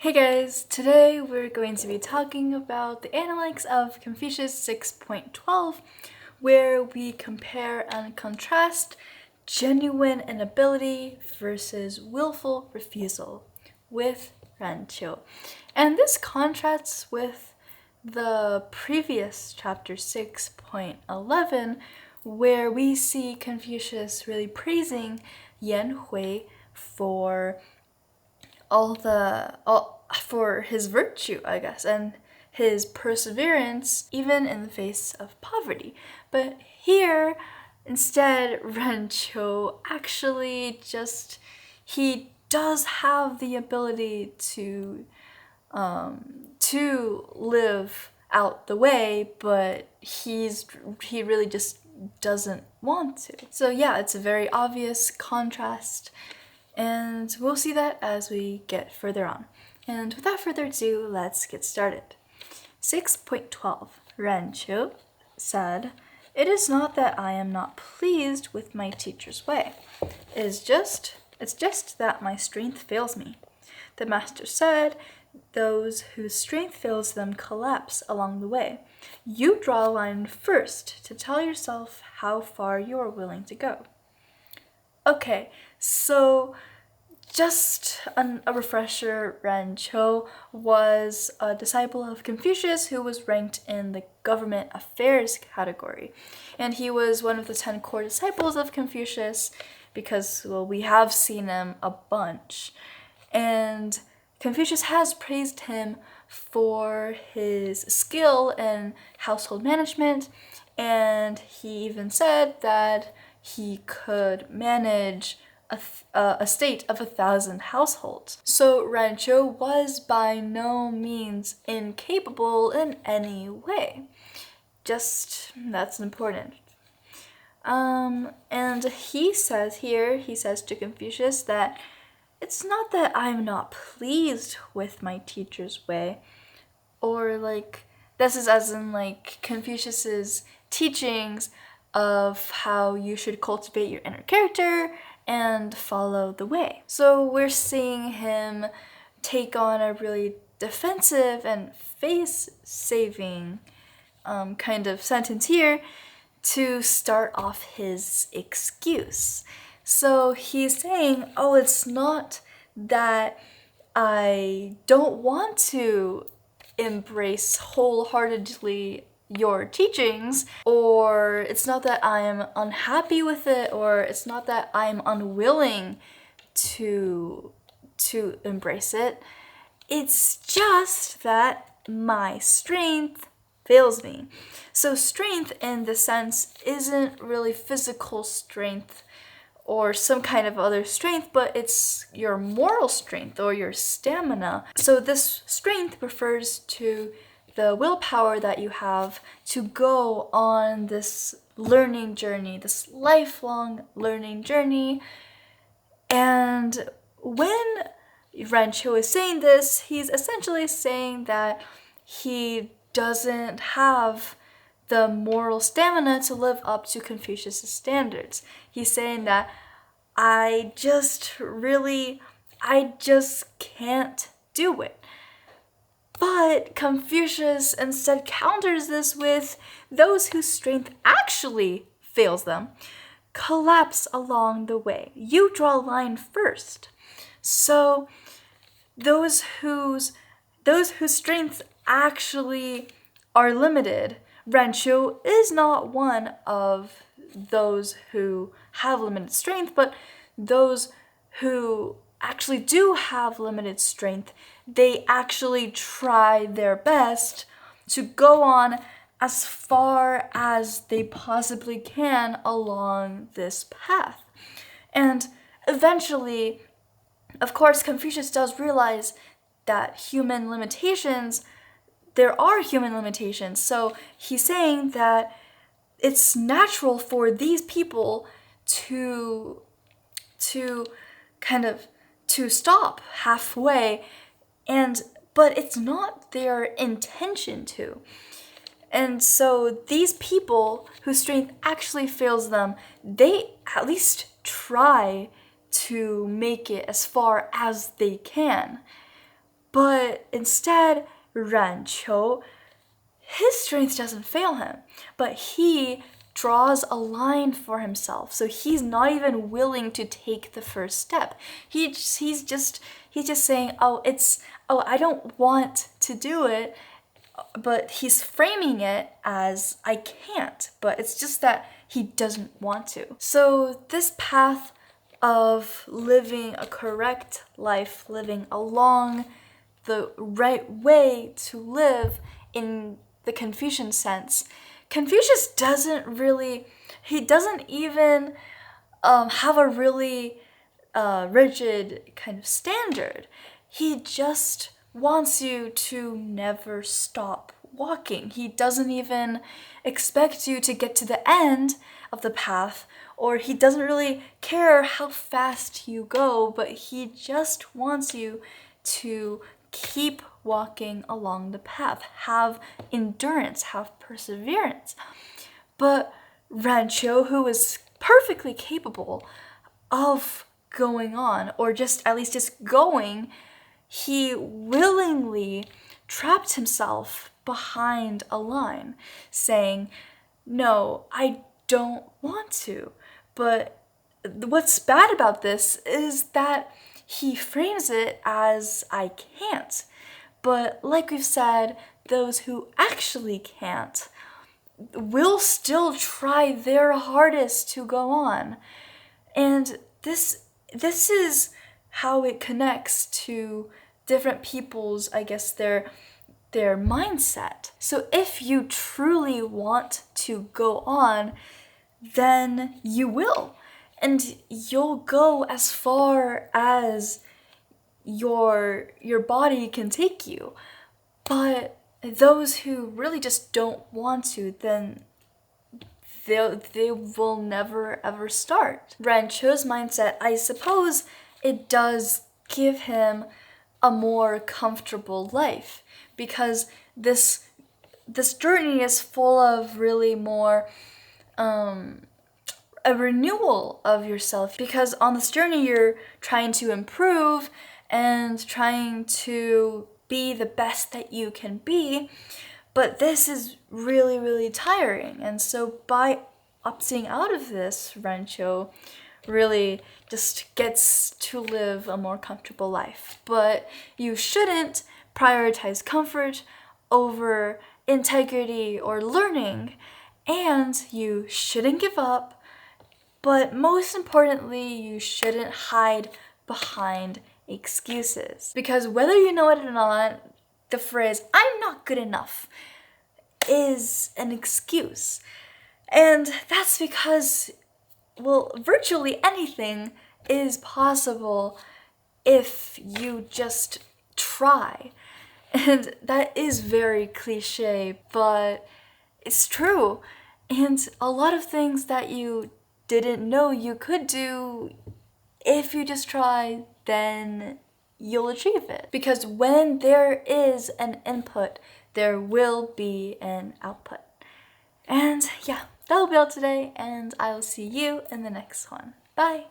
Hey guys, today we're going to be talking about the Analects of Confucius 6.12, where we compare and contrast genuine inability versus willful refusal with Ranqiu. And this contrasts with the previous chapter 6.11, where we see Confucius really praising Yan Hui for for his virtue, I guess, and his perseverance even in the face of poverty. But here, instead, Ranqiu actually he does have the ability to live out the way, but he really just doesn't want to. So yeah, it's a very obvious contrast. And we'll see that as we get further on. And without further ado, let's get started. 6.12 Ranqiu said, "It is not that I am not pleased with my teacher's way. It's just that my strength fails me." The master said, "Those whose strength fails them collapse along the way. You draw a line first to tell yourself how far you are willing to go." Okay, so just a refresher, Ranqiu was a disciple of Confucius who was ranked in the government affairs category. And he was one of the 10 core disciples of Confucius because, well, we have seen him a bunch. And Confucius has praised him for his skill in household management, and he even said that he could manage a state of 1,000 households. So Ranqiu was by no means incapable in any way. Just that's important. And he says to Confucius that it's not that I'm not pleased with my teacher's way, or this is as in Confucius's teachings of how you should cultivate your inner character and follow the way. So we're seeing him take on a really defensive and face-saving kind of sentence here to start off his excuse. So he's saying, oh, it's not that I don't want to embrace wholeheartedly your teachings, or it's not that I am unhappy with it, or it's not that I'm unwilling to embrace it. It's just that my strength fails me. So strength in the sense isn't really physical strength or some kind of other strength, but it's your moral strength or your stamina. So this strength refers to the willpower that you have to go on this learning journey, this lifelong learning journey. And when Ranqiu is saying this, he's essentially saying that he doesn't have the moral stamina to live up to Confucius' standards. He's saying that I just can't do it. But Confucius instead counters this with those whose strength actually fails them collapse along the way. You draw a line first. So those whose strengths actually are limited, Ranqiu is not one of those who have limited strength, but those who actually do have limited strength, they actually try their best to go on as far as they possibly can along this path. And eventually, of course, Confucius does realize that there are human limitations. So he's saying that it's natural for these people to stop halfway, but it's not their intention to. And so these people whose strength actually fails them, they at least try to make it as far as they can. But instead, 冉求, his strength doesn't fail him, but he draws a line for himself. So he's not even willing to take the first step. He's just saying, I don't want to do it, but he's framing it as I can't, but it's just that he doesn't want to. So this path of living a correct life, living along the right way to live in the Confucian sense, Confucius doesn't even have a really rigid kind of standard. He just wants you to never stop walking. He doesn't even expect you to get to the end of the path, or he doesn't really care how fast you go, but he just wants you to keep walking along the path, have endurance, have perseverance. But Rancho, who is perfectly capable of going on, or at least just going, he willingly trapped himself behind a line, saying, no, I don't want to. But what's bad about this is that he frames it as I can't. But like we've said, those who actually can't will still try their hardest to go on. And this is how it connects to different people's, I guess, their mindset. So if you truly want to go on, then you will. And you'll go as far as your body can take you. But those who really just don't want to, then they will never ever start. Rancho's mindset, I suppose it does give him a more comfortable life, because this journey is full of really more a renewal of yourself, because on this journey you're trying to improve and trying to be the best that you can be, but this is really, really tiring. And so by opting out of this, Rancho really just gets to live a more comfortable life. But you shouldn't prioritize comfort over integrity or learning, and you shouldn't give up, but most importantly, you shouldn't hide behind excuses. Because whether you know it or not, the phrase, I'm not good enough, is an excuse. And that's because, well, virtually anything is possible if you just try. And that is very cliche, but it's true. And a lot of things that you didn't know you could do, if you just try, then you'll achieve it. Because when there is an input, there will be an output. And yeah, that'll be all today, and I will see you in the next one. Bye!